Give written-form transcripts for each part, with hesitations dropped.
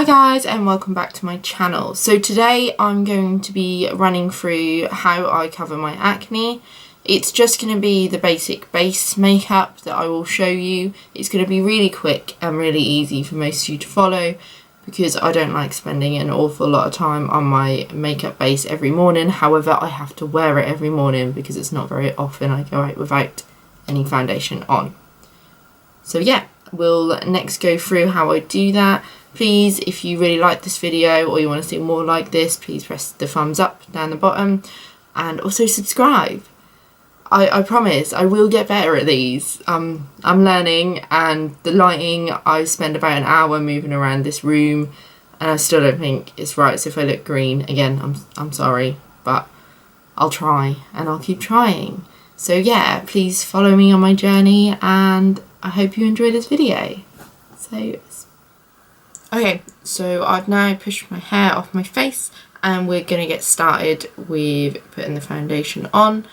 Hi guys and welcome back to my channel. So today I'm going to be running through how I cover my acne. It's just going to be the basic base makeup that I will show you. It's going to be really quick and really easy for most of you to follow because I don't like spending an awful lot of time on my makeup base every morning. However, I have to wear it every morning because it's not very often I go out without any foundation on. So yeah, we'll next go through how I do that. Please, if you really like this video or you want to see more like this, please press the thumbs up down the bottom and also subscribe. I promise I will get better at these. I'm learning, and the lighting, I spend about an hour moving around this room and I still don't think it's right. So if I look green, again, I'm sorry, but I'll try and I'll keep trying. So yeah, please follow me on my journey and I hope you enjoy this video. Okay, so I've now pushed my hair off my face and we're going to get started with putting the foundation on.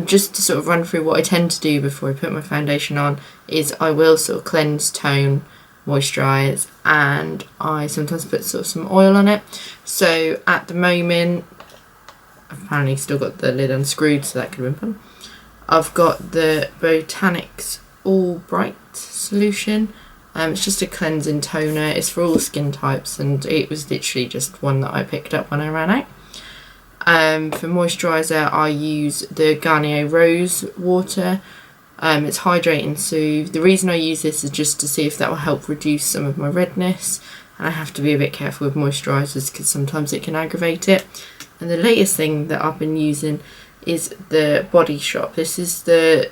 Just to sort of run through what I tend to do before I put my foundation on is I will sort of cleanse, tone, moisturise, and I sometimes put sort of some oil on it. So at the moment, I've apparently still got the lid unscrewed, so that could have been fun. I've got the Botanics All Bright solution. It's just a cleansing toner. It's for all skin types and it was literally just one that I picked up when I ran out. For moisturiser I use the Garnier Rose water. It's hydrate and soothe. The reason I use this is just to see if that will help reduce some of my redness, and I have to be a bit careful with moisturisers because sometimes it can aggravate it. And the latest thing that I've been using is the Body Shop. This is the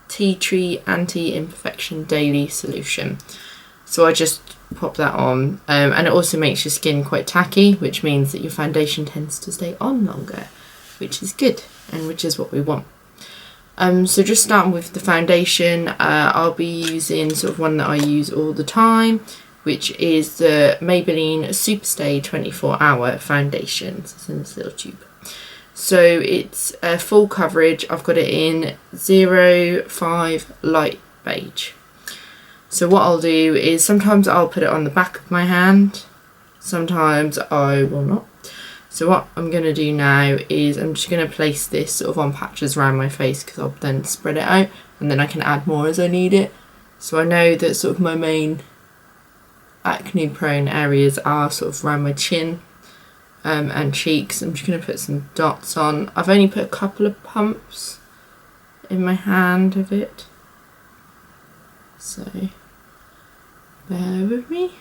Tea Tree Anti-Imperfection Daily Solution. So I just pop that on, and it also makes your skin quite tacky, which means that your foundation tends to stay on longer, which is good and which is what we want. So just starting with the foundation, I'll be using sort of one that I use all the time, which is the Maybelline Superstay 24-Hour Foundation. So it's in this little tube. So it's full coverage. I've got it in 05 light beige. So what I'll do is sometimes I'll put it on the back of my hand, sometimes I will not. So what I'm going to do now is I'm just going to place this sort of on patches around my face because I'll then spread it out and then I can add more as I need it. So I know that sort of my main acne prone areas are sort of around my chin and cheeks. I'm just going to put some dots on. I've only put a couple of pumps in my hand of it, so bear with me.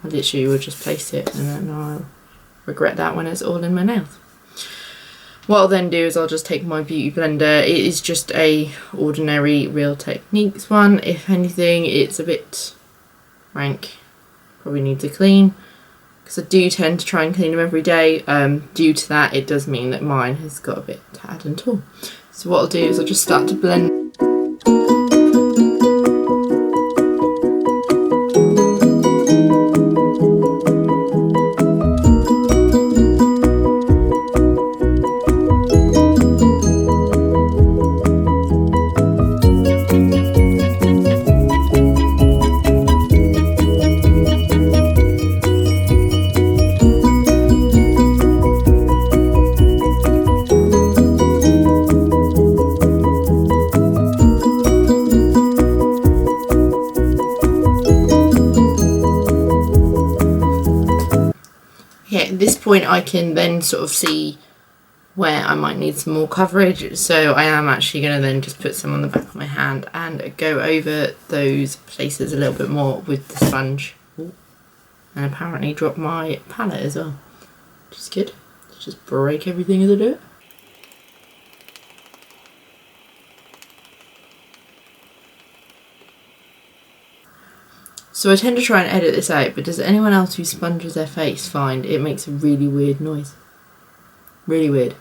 I literally will just place it and then I'll regret that when it's all in my nails. What I'll then do is I'll just take my beauty blender. It is just a ordinary Real Techniques one. If anything, it's a bit rank, probably needs a clean, because I do tend to try and clean them every day. Due to that, it does mean that mine has got a bit tattered and torn. So what I'll do is I'll just start to blend. At this point I can then sort of see where I might need some more coverage, so I am actually going to then just put some on the back of my hand and go over those places a little bit more with the sponge. Ooh. And apparently drop my palette as well, which is good. Just break everything as I do it. So I tend to try and edit this out, but does anyone else who sponges their face find it makes a really weird noise? Really weird.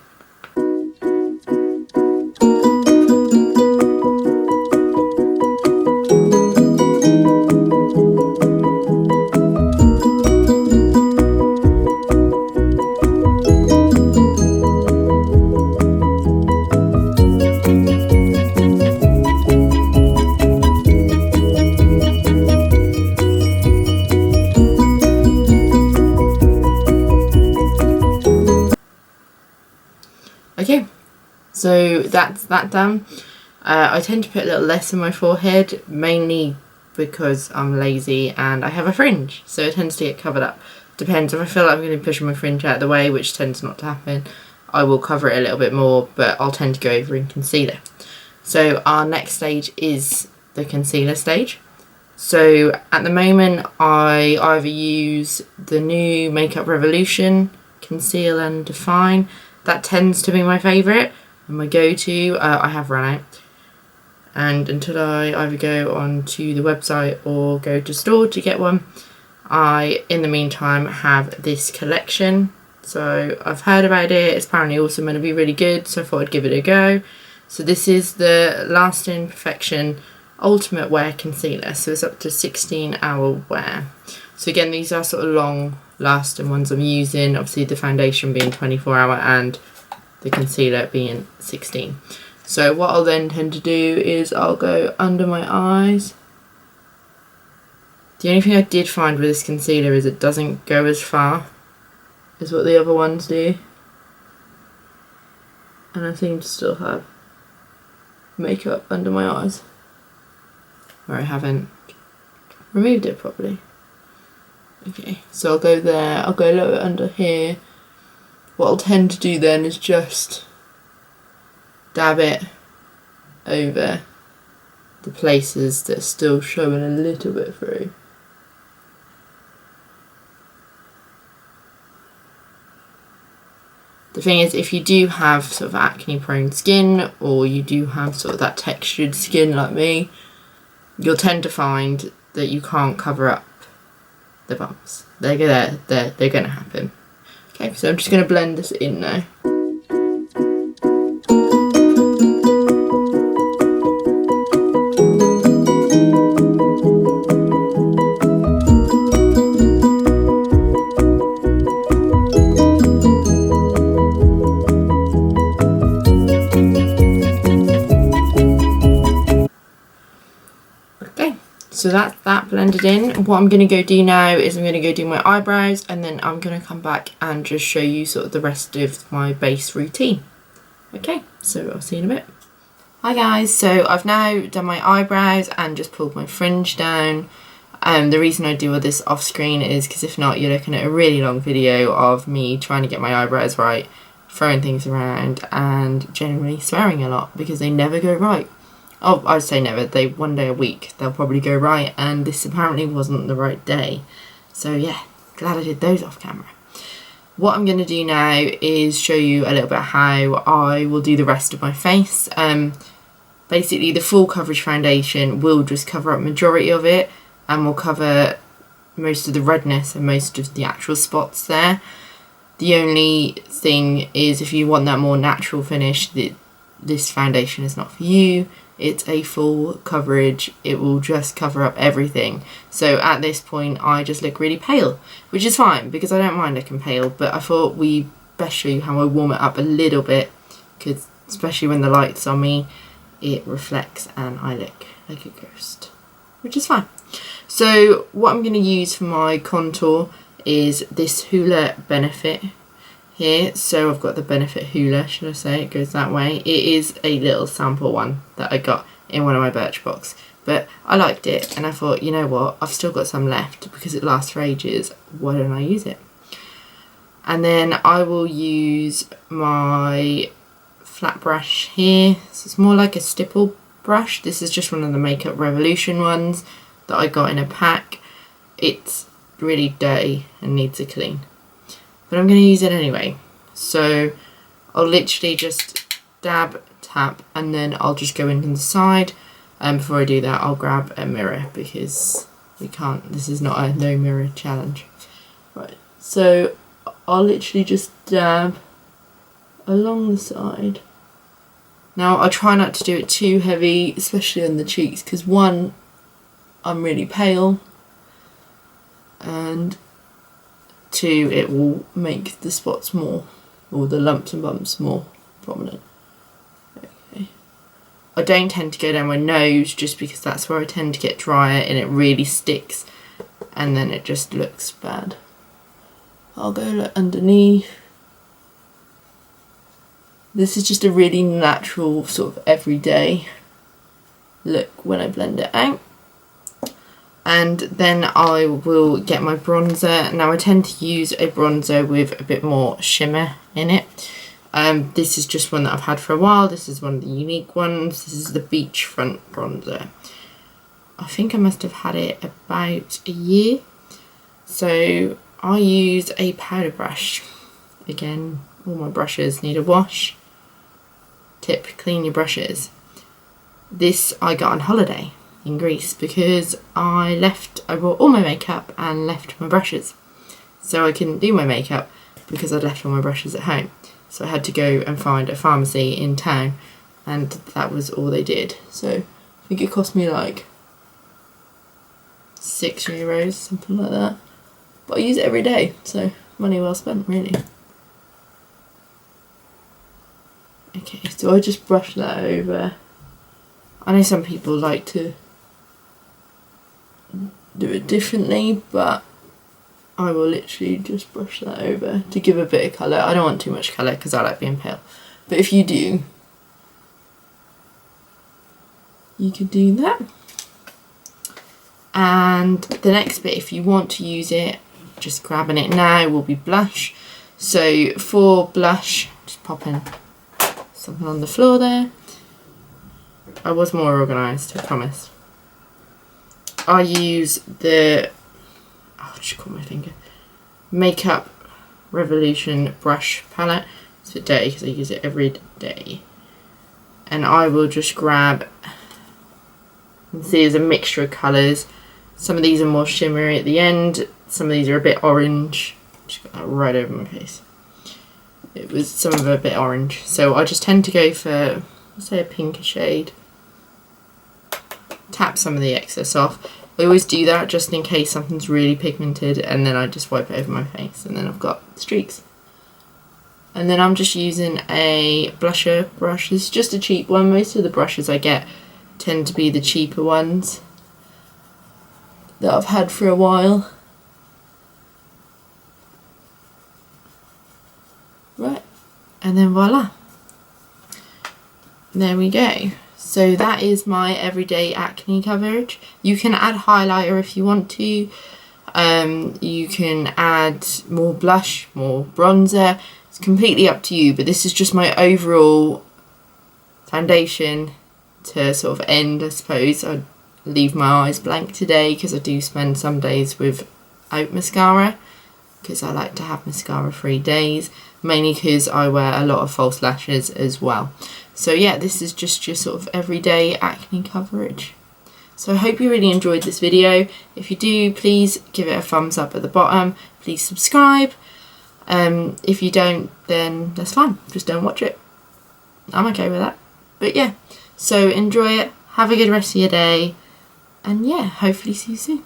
So that's that done. I tend to put a little less on my forehead, mainly because I'm lazy and I have a fringe, so it tends to get covered up. Depends, if I feel like I'm going to be pushing my fringe out of the way, which tends not to happen, I will cover it a little bit more, but I'll tend to go over in concealer. So our next stage is the concealer stage. So at the moment I either use the new Makeup Revolution Conceal and Define. That tends to be my favourite and my go-to. I have run out, and until I either go onto the website or go to store to get one, I in the meantime have this collection. So I've heard about it, it's apparently also meant to be really good, so I thought I'd give it a go. So this is the Lasting Perfection Ultimate Wear Concealer, so it's up to 16-hour wear. So again, these are sort of long lasting ones I'm using, obviously the foundation being 24-hour and the concealer being 16. So what I'll then tend to do is I'll go under my eyes. The only thing I did find with this concealer is it doesn't go as far as what the other ones do, and I seem to still have makeup under my eyes where I haven't removed it properly. Okay, so I'll go there, I'll go a little bit under here. What I'll tend to do then is just dab it over the places that are still showing a little bit through. The thing is, if you do have sort of acne prone skin, or you do have sort of that textured skin like me, you'll tend to find that you can't cover up the bumps. They're going to happen. Okay, so I'm just going to blend this in now. So that's that blended in. What I'm going to go do now is I'm going to go do my eyebrows, and then I'm going to come back and just show you sort of the rest of my base routine. Okay, so I'll see you in a bit. Hi guys, so I've now done my eyebrows and just pulled my fringe down. The reason I do all this off screen is because if not, you're looking at a really long video of me trying to get my eyebrows right, throwing things around, and generally swearing a lot because they never go right. Oh, I'd say never. They one day a week they'll probably go right, and this apparently wasn't the right day. So yeah, glad I did those off camera. What I'm going to do now is show you a little bit how I will do the rest of my face. Basically the full coverage foundation will just cover up majority of it, and will cover most of the redness and most of the actual spots there. The only thing is, if you want that more natural finish, this foundation is not for you. It's a full coverage, it will just cover up everything. So at this point I just look really pale, which is fine because I don't mind looking pale, but I thought we best show you how I warm it up a little bit, because especially when the light's on me, it reflects and I look like a ghost, which is fine. So what I'm going to use for my contour is this Hoola Benefit here. So I've got the Benefit Hoola, should I say, it goes that way. It is a little sample one that I got in one of my Birchbox, but I liked it and I thought, you know what, I've still got some left because it lasts for ages, why don't I use it? And then I will use my flat brush here. So it's more like a stipple brush. This is just one of the Makeup Revolution ones that I got in a pack. It's really dirty and needs a clean, but I'm going to use it anyway. So I'll literally just dab, tap, and then I'll just go into the side. And before I do that, I'll grab a mirror because we can't, this is not a no mirror challenge. Right, so I'll literally just dab along the side. Now I try not to do it too heavy, especially on the cheeks, because one, I'm really pale, and two, it will make the spots more, or the lumps and bumps more prominent. Okay. I don't tend to go down my nose just because that's where I tend to get drier and it really sticks and then it just looks bad. I'll go underneath. This is just a really natural sort of everyday look when I blend it out. And then I will get my bronzer. Now I tend to use a bronzer with a bit more shimmer in it. This is just one that I've had for a while. This is one of the unique ones. This is the Beachfront bronzer. I think I must have had it about a year. So I use a powder brush. Again, all my brushes need a wash. Tip, clean your brushes. This I got on holiday in Greece because I brought all my makeup and left my brushes. So I couldn't do my makeup because I'd left all my brushes at home. So I had to go and find a pharmacy in town, and that was all they did. So I think it cost me like €6, something like that. But I use it every day, so money well spent, really. Okay, so I just brush that over. I know some people like to do it differently, but I will literally just brush that over to give a bit of colour. I don't want too much colour because I like being pale. But if you do, you could do that. And the next bit, if you want to use it, just grabbing it now, will be blush. So for blush, just popping something on the floor there. I was more organised, I promise. I use the, oh, just caught my finger, Makeup Revolution brush palette. It's a bit dirty because I use it every day. And I will just grab, you can see there's a mixture of colours. Some of these are more shimmery at the end. Some of these are a bit orange. Just got that right over my face. Some of them are a bit orange. So I just tend to go for, let's say, a pinker shade. Tap some of the excess off. I always do that just in case something's really pigmented, and then I just wipe it over my face, and then I've got streaks. And then I'm just using a blusher brush. This is just a cheap one. Most of the brushes I get tend to be the cheaper ones that I've had for a while. Right, and then voila. There we go. So that is my everyday acne coverage. You can add highlighter if you want to. You can add more blush, more bronzer. It's completely up to you, but this is just my overall foundation to sort of end, I suppose. I leave my eyes blank today because I do spend some days without mascara, because I like to have mascara-free days, mainly because I wear a lot of false lashes as well. So yeah, this is just your sort of everyday acne coverage. So I hope you really enjoyed this video. If you do, please give it a thumbs up at the bottom. Please subscribe. If you don't, then that's fine. Just don't watch it. I'm okay with that. But yeah, so enjoy it. Have a good rest of your day. And yeah, hopefully see you soon.